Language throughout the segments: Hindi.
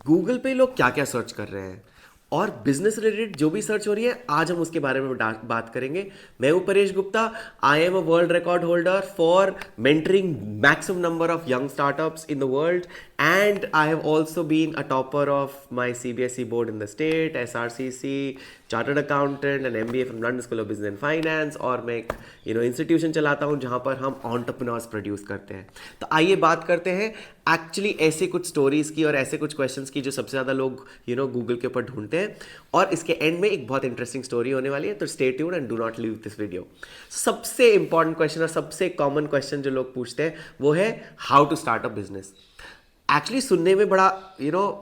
गूगल पे लोग क्या क्या सर्च कर रहे हैं और बिजनेस रिलेटेड जो भी सर्च हो रही है आज हम उसके बारे में बात करेंगे। मैं हूं Paresh Gupta. I am a world record holder for mentoring maximum number of young startups in the world and I have also been a topper of my CBSE board in the state, SRCC, chartered accountant and MBA from London School of Business and Finance. और मैं एक इंस्टीट्यूशन चलाता हूं जहां पर हम एंटरप्रेन्योर्स प्रोड्यूस करते हैं। तो आइए बात करते हैं एक्चुअली ऐसे कुछ स्टोरीज की और ऐसे कुछ क्वेश्चंस की जो सबसे ज़्यादा लोग गूगल के ऊपर ढूंढते हैं। और इसके एंड में एक बहुत इंटरेस्टिंग स्टोरी होने वाली है, तो stay tuned and do not leave this video. सबसे इंपॉर्टेंट क्वेश्चन और सबसे कॉमन क्वेश्चन जो लोग पूछते हैं वो है how to start a business. Actually सुनने में बड़ा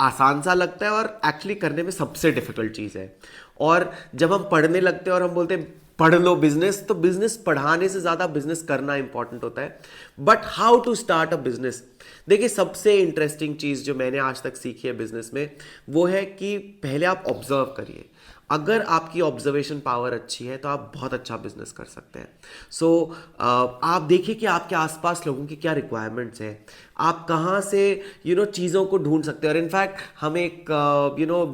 आसान सा लगता है और एक्चुअली करने में सबसे डिफिकल्ट चीज़ है। और जब हम पढ़ने लगते हैं और हम बोलते हैं पढ़ लो बिजनेस, तो बिजनेस पढ़ाने से ज़्यादा बिजनेस करना इंपॉर्टेंट होता है। But how to start a business, देखिए सबसे इंटरेस्टिंग चीज़ जो मैंने आज तक सीखी है बिजनेस में वो है कि पहले आप ऑब्जर्व करिए। अगर आपकी ऑब्जर्वेशन पावर अच्छी है तो आप बहुत अच्छा बिजनेस कर सकते हैं। सो आप देखिए कि आपके आसपास लोगों की क्या रिक्वायरमेंट्स हैं, आप कहाँ से चीज़ों को ढूंढ सकते हैं। और इनफैक्ट हम एक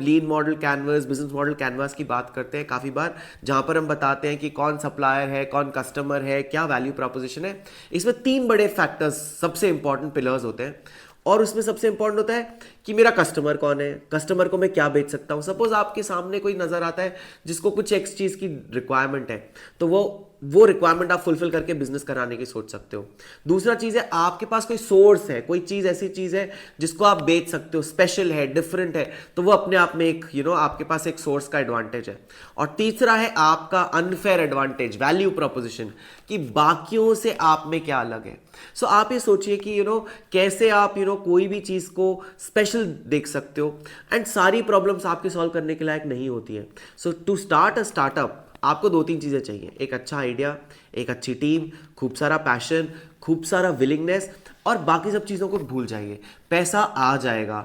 lean model canvas, business model canvas की बात करते हैं काफ़ी बार, जहाँ पर हम बताते हैं कि कौन सप्लायर है, कौन कस्टमर है, क्या वैल्यू प्रोपोजिशन है। इसमें 3 बड़े फैक्टर्स सबसे इंपॉर्टेंट पिलर्स होते हैं। और उसमें सबसे इंपॉर्टेंट होता है कि मेरा कस्टमर कौन है, कस्टमर को मैं क्या बेच सकता हूं। सपोज आपके सामने कोई नजर आता है जिसको कुछ एक्स चीज की रिक्वायरमेंट है, तो वो रिक्वायरमेंट आप फुलफिल करके बिजनेस कराने की सोच सकते हो। दूसरा चीज है आपके पास कोई सोर्स है, कोई चीज ऐसी चीज है जिसको आप बेच सकते हो, स्पेशल है, डिफरेंट है, तो वो अपने आप में एक आपके पास एक सोर्स का एडवांटेज है। और तीसरा है आपका अनफेयर एडवांटेज, वैल्यू प्रोपोजिशन, कि बाकियों से आप में क्या अलग है। सो आप ये सोचिए कि कैसे आप कोई भी चीज को स्पेशल देख सकते हो। एंड सारी प्रॉब्लम्स आपके सॉल्व करने के लायक नहीं होती है। सो टू स्टार्ट अ स्टार्टअप आपको 2-3 चीजें चाहिए, एक अच्छा आइडिया, एक अच्छी टीम, खूब सारा पैशन, खूब सारा विलिंगनेस, और बाकी सब चीज़ों को भूल जाइए। पैसा आ जाएगा,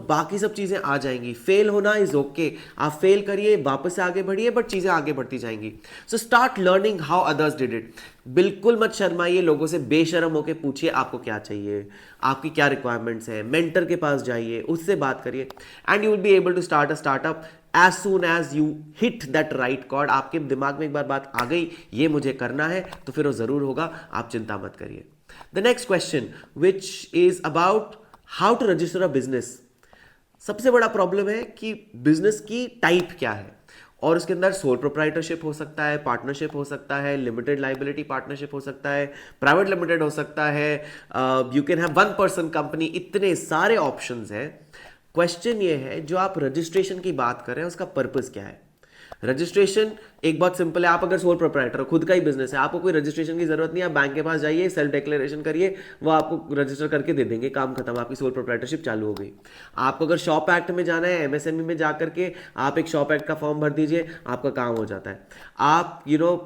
बाकी सब चीज़ें आ जाएंगी। फेल होना इज ओके, आप फेल करिए, वापस से आगे बढ़िए, बट चीज़ें आगे बढ़ती जाएंगी। So start learning how others did it. बिल्कुल मत शर्माइए, लोगों से बेशर्म होकर पूछिए आपको क्या चाहिए, आपकी क्या रिक्वायरमेंट्स हैं। मेंटर के पास जाइए, उससे बात करिए, and you will be able to start a startup as soon as you hit that right chord. आपके दिमाग में एक बार बात आ गई ये मुझे करना है, तो फिर वो जरूर होगा, आप चिंता मत करिए। The next question which is about how to register a business. सबसे बड़ा प्रॉब्लम है कि बिजनेस की टाइप क्या है, और उसके अंदर सोल प्रोप्राइटरशिप हो सकता है, पार्टनरशिप हो सकता है, लिमिटेड लाइबिलिटी पार्टनरशिप हो सकता है, प्राइवेट लिमिटेड हो सकता है, you can have 1 person company, इतने सारे ऑप्शंस हैं। क्वेश्चन ये है जो आप रजिस्ट्रेशन की बात कर रहे हैं उसका पर्पस क्या है। रजिस्ट्रेशन एक बहुत सिंपल है, आप अगर सोल प्रोप्राइटर हो, खुद का ही बिजनेस है, आपको कोई रजिस्ट्रेशन की जरूरत नहीं है। आप बैंक के पास जाइए, सेल्फ डिक्लेरेशन करिए, वो आपको रजिस्टर करके दे देंगे, काम खत्म, आपकी सोल प्रोप्राइटरशिप चालू हो गई। आपको अगर शॉप एक्ट में जाना है, MSME में जाकर के आप एक शॉप एक्ट का फॉर्म भर दीजिए, आपका काम हो जाता है। आप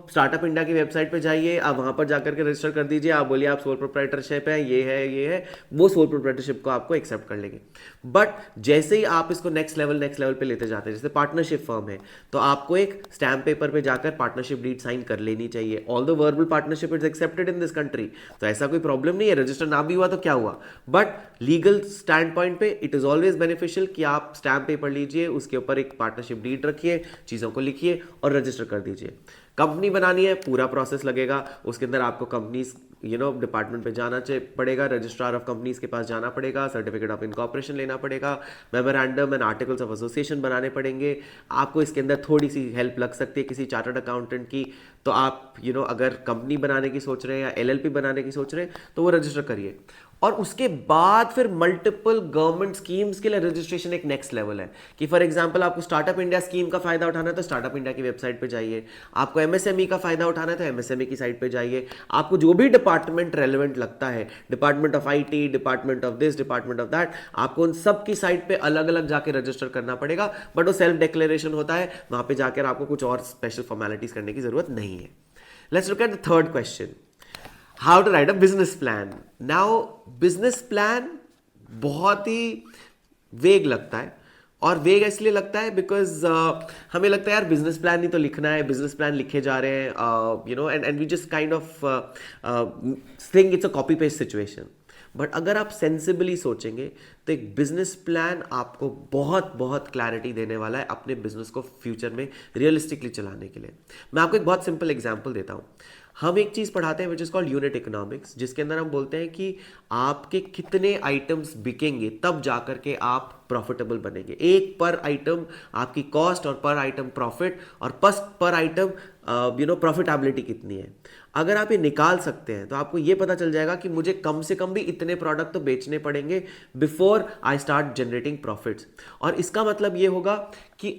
स्टार्टअप इंडिया की वेबसाइट पर जाइए, आप वहां पर जाकर के रजिस्टर कर दीजिए, आप बोलिए आप सोल प्रोप्राइटरशिप है, ये है, वो सोल प्रोप्राइटरशिप को आपको एक्सेप्ट कर लेंगे। बट जैसे ही आप इसको नेक्स्ट लेवल पे लेते जाते हैं, जैसे पार्टनरशिप फर्म है, तो आपको एक स्टैम्प पेपर पे जाकर पार्टनरशिप डीड साइन कर लेनी चाहिए। All the verbal partnership is accepted in this country, तो ऐसा कोई प्रॉब्लम नहीं है। रजिस्टर ना भी हुआ तो क्या हुआ, बट लीगल स्टैंड पॉइंट पे इट इज ऑलवेज बेनिफिशियल कि आप स्टैम्प पेपर लीजिए, उसके ऊपर एक पार्टनरशिप डीड रखिए, चीज़ों को लिखिए और रजिस्टर कर दीजिए। कंपनी बनानी है, पूरा प्रोसेस लगेगा, उसके अंदर आपको कंपनीज डिपार्टमेंट पे जाना पड़ेगा, रजिस्ट्रार ऑफ कंपनीज के पास जाना पड़ेगा, सर्टिफिकेट ऑफ इनकॉर्पोरेशन लेना पड़ेगा, memorandum and articles of association बनाने पड़ेंगे। आपको इसके अंदर थोड़ी सी हेल्प लग सकती है किसी चार्टर्ड अकाउंटेंट की, तो आप अगर कंपनी बनाने की सोच रहे हैं या LLP बनाने की सोच रहे हैं तो वो रजिस्टर करिए। और उसके बाद फिर मल्टीपल गवर्नमेंट स्कीम्स के लिए रजिस्ट्रेशन एक नेक्स्ट लेवल है। कि फॉर एग्जांपल आपको स्टार्टअप इंडिया स्कीम का फायदा उठाना है तो स्टार्टअप इंडिया की वेबसाइट पे जाइए, आपको MSME का फायदा उठाना है तो MSME की साइट पे जाइए, आपको जो भी डिपार्टमेंट रेलेवेंट लगता है, department of IT, department of this, department of that, आपको उन सब की साइट पे अलग अलग जाके रजिस्टर करना पड़ेगा। बट वो सेल्फ डिक्लेरेशन होता है, वहां पे जाकर आपको कुछ और स्पेशल फॉर्मेलिटीज करने की जरूरत नहीं है। Let's look at the third question, how to write a business plan. Now business plan बहुत ही वेग लगता है, और वेग इसलिए लगता है बिकॉज हमें लगता है यार बिजनेस प्लान ही तो लिखना है, बिजनेस प्लान लिखे जा रहे हैं, and we just kind of think it's a copy paste situation. But अगर आप सेंसिबली सोचेंगे तो एक बिजनेस प्लान आपको बहुत बहुत क्लैरिटी देने वाला है अपने बिजनेस को फ्यूचर में रियलिस्टिकली चलाने के लिए। मैं आपको एक बहुत सिंपल एग्जांपल देता हूँ। हम एक चीज़ पढ़ाते हैं which is called unit economics, जिसके अंदर हम बोलते हैं कि आपके कितने आइटम्स बिकेंगे तब जाकर के आप प्रॉफिटेबल बनेंगे। एक पर आइटम आपकी कॉस्ट और पर आइटम प्रॉफिट और पर आइटम प्रॉफिटेबिलिटी कितनी है। अगर आप ये निकाल सकते हैं तो आपको ये पता चल जाएगा कि मुझे कम से कम भी इतने प्रोडक्ट तो बेचने पड़ेंगे before I start generating profits. और इसका मतलब ये होगा कि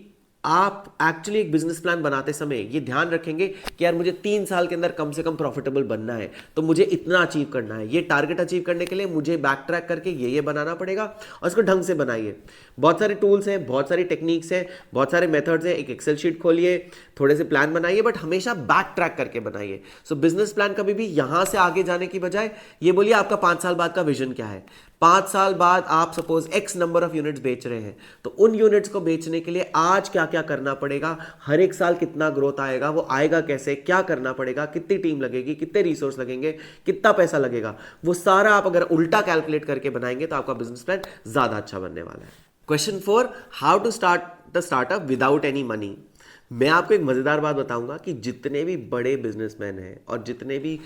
आप एक्चुअली एक बिजनेस प्लान बनाते समय ये ध्यान रखेंगे कि यार मुझे 3 साल के अंदर कम से कम प्रॉफिटेबल बनना है, तो मुझे इतना अचीव करना है। ये टारगेट अचीव करने के लिए मुझे बैक ट्रैक करके ये बनाना पड़ेगा और इसको ढंग से बनाइए। बहुत सारे टूल्स हैं, बहुत सारी टेक्निक्स हैं, बहुत सारे मेथड्स हैं। एक एक्सेल शीट खोलिए, थोड़े से प्लान बनाइए, बट हमेशा बैक ट्रैक करके बनाइए। सो बिजनेस प्लान कभी भी यहां से आगे जाने की बजाय ये बोलिए आपका 5 साल बाद का विजन क्या है। 5 साल बाद आप suppose x number of units बेच रहे हैं, तो उन यूनिट्स को बेचने के लिए आज क्या क्या करना पड़ेगा, हर एक साल कितना ग्रोथ आएगा, वो आएगा कैसे, क्या करना पड़ेगा, कितनी टीम लगेगी, कितने रिसोर्स लगेंगे, कितना पैसा लगेगा, वो सारा आप अगर उल्टा कैलकुलेट करके बनाएंगे तो आपका बिजनेस प्लान ज्यादा अच्छा बनने वाला है। Question 4, how to start the startup without any money. मैं आपको एक मज़ेदार बात बताऊंगा कि जितने भी बड़े बिजनेसमैन हैं और जितने भी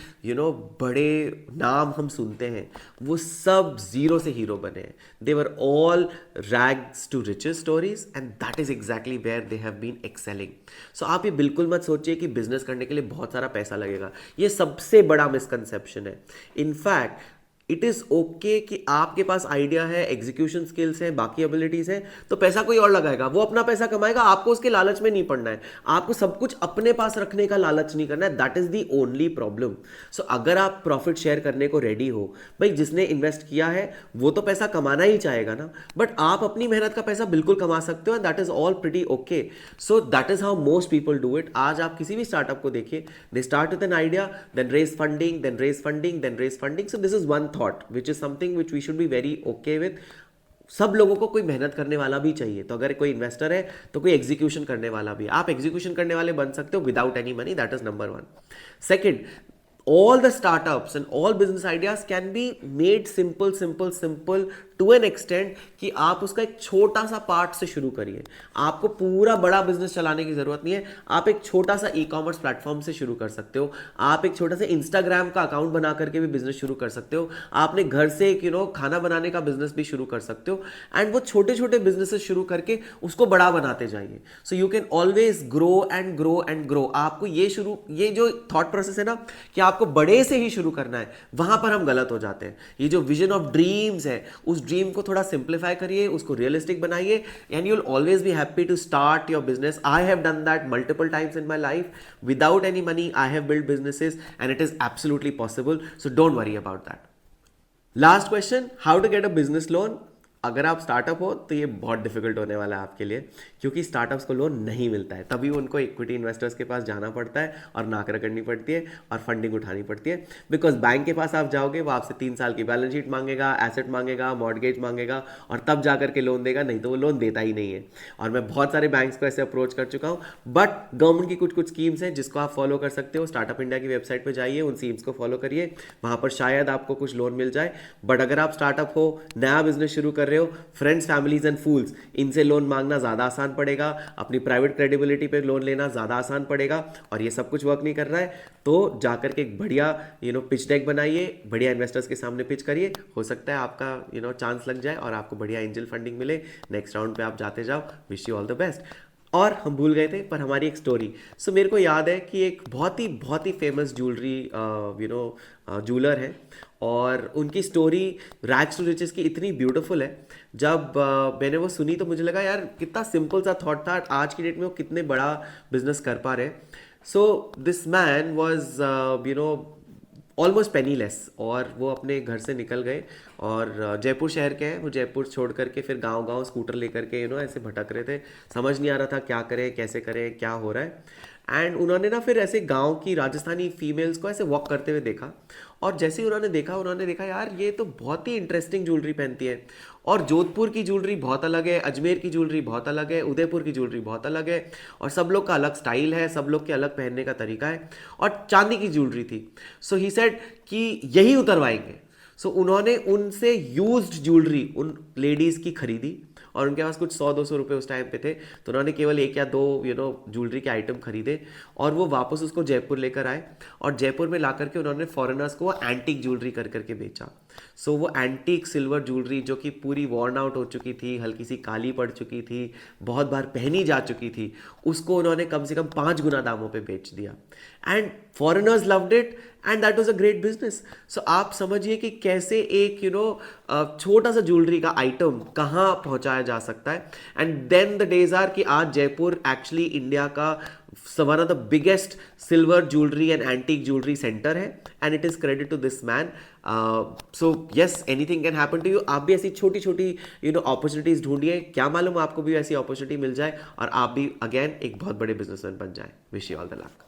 बड़े नाम हम सुनते हैं, वो सब जीरो से हीरो बने हैं। They were all rags to riches stories and that is exactly where they have been excelling. So आप ये बिल्कुल मत सोचिए कि बिजनेस करने के लिए बहुत सारा पैसा लगेगा। ये सबसे बड़ा मिसकंसेप्शन है। इनफैक्ट इट इज़ ओके कि आपके पास आइडिया है, एग्जीक्यूशन स्किल्स है, बाकी एबिलिटीज है, तो पैसा कोई और लगाएगा, वो अपना पैसा कमाएगा, आपको उसके लालच में नहीं पड़ना है। आपको सब कुछ अपने पास रखने का लालच नहीं करना है। That is the only problem. So अगर आप प्रॉफिट शेयर करने को रेडी हो, भाई जिसने इन्वेस्ट किया है वो तो पैसा कमाना ही चाहेगा ना, बट आप अपनी मेहनत का पैसा बिल्कुल कमा सकते हो and that is all pretty okay. So that is how most people do it. आज आप किसी भी स्टार्टअप को देखिए, they start with an idea, then raise funding, then raise funding, then raise funding. So this is one thought which is something which we should be very okay with। सब लोगों को कोई मेहनत करने वाला भी चाहिए। तो अगर कोई इन्वेस्टर है तो कोई एग्जीक्यूशन करने वाला भी। आप एग्जीक्यूशन करने वाले बन सकते हो without any money. That is number 1। Second, all the startups and all business ideas can be made simple to an extent कि आप उसका एक छोटा सा पार्ट से शुरू करिए। आपको पूरा बड़ा बिजनेस चलाने की जरूरत नहीं है। आप एक छोटा सा ई कॉमर्स प्लेटफॉर्म से शुरू कर सकते हो। आप एक छोटा सा इंस्टाग्राम का अकाउंट बना करके भी बिजनेस शुरू कर सकते हो। आपने घर से एक खाना बनाने का बिजनेस भी शुरू कर सकते हो। एंड वो छोटे छोटे बिजनेसेस शुरू करके उसको बड़ा बनाते जाइए। So you can always grow and grow and grow. आपको ये जो थॉट प्रोसेस है ना कि आपको बड़े से ही शुरू करना है, वहां पर हम गलत हो जाते हैं। ये जो विजन ऑफ ड्रीम्स है, उस ड्रीम को थोड़ा सिंप्लीफाई करिए, उसको रियलिस्टिक बनाइए and you will always be happy to start your business. I have done that multiple times in my life without any money. I have build businesses and it is absolutely possible. So don't worry about that. Last question, how to get a business loan. अगर आप स्टार्टअप हो तो ये बहुत डिफिकल्ट होने वाला है आपके लिए, क्योंकि स्टार्टअप्स को लोन नहीं मिलता है। तभी उनको इक्विटी इन्वेस्टर्स के पास जाना पड़ता है और नाकरा करनी पड़ती है और फंडिंग उठानी पड़ती है। बिकॉज बैंक के पास आप जाओगे, वो आपसे 3 साल की बैलेंस शीट मांगेगा, एसेट मांगेगा, मॉर्गेज मांगेगा और तब जा करके लोन देगा, नहीं तो वो लोन देता ही नहीं है। और मैं बहुत सारे बैंक्स को ऐसे अप्रोच कर चुका हूँ। बट गवर्नमेंट की कुछ स्कीम्स हैं जिसको आप फॉलो कर सकते हो। स्टार्टअप इंडिया की वेबसाइट पर जाइए, उन स्कीम्स को फॉलो करिए, वहाँ पर शायद आपको कुछ लोन मिल जाए। बट अगर आप स्टार्टअप हो, नया बिजनेस शुरू कर रहे हो, फ्रेंड्स, फैमिलीज एंड फूल्स, इनसे लोन मांगना ज्यादा आसान पड़ेगा। अपनी प्राइवेट क्रेडिबिलिटी पे लोन लेना ज्यादा आसान पड़ेगा। और ये सब कुछ वर्क नहीं कर रहा है तो जाकर के एक बढ़िया पिच डेक बनाइए, बढ़िया इन्वेस्टर्स के सामने पिच करिए। हो सकता है आपका चांस लग जाए और आपको बढ़िया एंजल फंडिंग मिले। नेक्स्ट राउंड पे आप जाते जाओ। Wish you all the best. और हम भूल गए थे पर हमारी एक स्टोरी। सो मेरे को याद है कि एक बहुत ही फेमस ज्वेलरी ज्वेलर है और उनकी स्टोरी रैग्स टू रिचेस की इतनी ब्यूटीफुल है। जब मैंने वो सुनी तो मुझे लगा यार कितना सिंपल सा थॉट था, आज की डेट में वो कितने बड़ा बिजनेस कर पा रहे। So this man was almost penniless और वो अपने घर से निकल गए और जयपुर शहर के हैं वो। जयपुर छोड़ करके फिर गांव स्कूटर लेकर के ऐसे भटक रहे थे। समझ नहीं आ रहा था क्या करें, कैसे करें, क्या हो रहा है। एंड उन्होंने ना फिर ऐसे गांव की राजस्थानी फीमेल्स को ऐसे वॉक करते हुए देखा। और जैसे ही उन्होंने देखा यार ये तो बहुत ही इंटरेस्टिंग ज्वेलरी पहनती है। और जोधपुर की ज्वेलरी बहुत अलग है, अजमेर की ज्वेलरी बहुत अलग है, उदयपुर की ज्वेलरी बहुत अलग है और सब लोग का अलग स्टाइल है, सब लोग के अलग पहनने का तरीका है। और चांदी की ज्वेलरी थी। सो ही सेड कि यही उतरवाएंगे। सो उन्होंने उनसे यूज्ड ज्वेलरी उन लेडीज़ की खरीदी, और उनके पास कुछ 100-200 रुपए उस टाइम पे थे, तो उन्होंने केवल एक या दो ज्वेलरी के आइटम खरीदे और वो वापस उसको जयपुर लेकर आए, और जयपुर में ला करके उन्होंने फॉरेनर्स को एंटीक ज्वेलरी कर करके बेचा। सो वो एंटीक सिल्वर ज्वेलरी जो कि पूरी वॉर्न आउट हो चुकी थी, हल्की सी काली पड़ चुकी थी, बहुत बार पहनी जा चुकी थी, उसको उन्होंने कम से कम 5 गुना दामों पे बेच दिया, and foreigners loved it and that was a great business. So आप समझिए कि कैसे एक छोटा सा ज्वेलरी का आइटम कहाँ पहुंचाया जा सकता है। And then the days are कि आज जयपुर एक्चुअली इंडिया का one of the biggest silver jewellery and antique jewellery centre है, and it is credit to this man. So yes, anything can happen to you. आप भी ऐसी छोटी छोटी अपॉर्चुनिटीज ढूंढिए, क्या मालूम आपको भी ऐसी अपॉर्चुनिटी मिल जाए और आप भी अगेन एक बहुत बड़े बिजनेसमैन बन जाए। Wish you all the luck.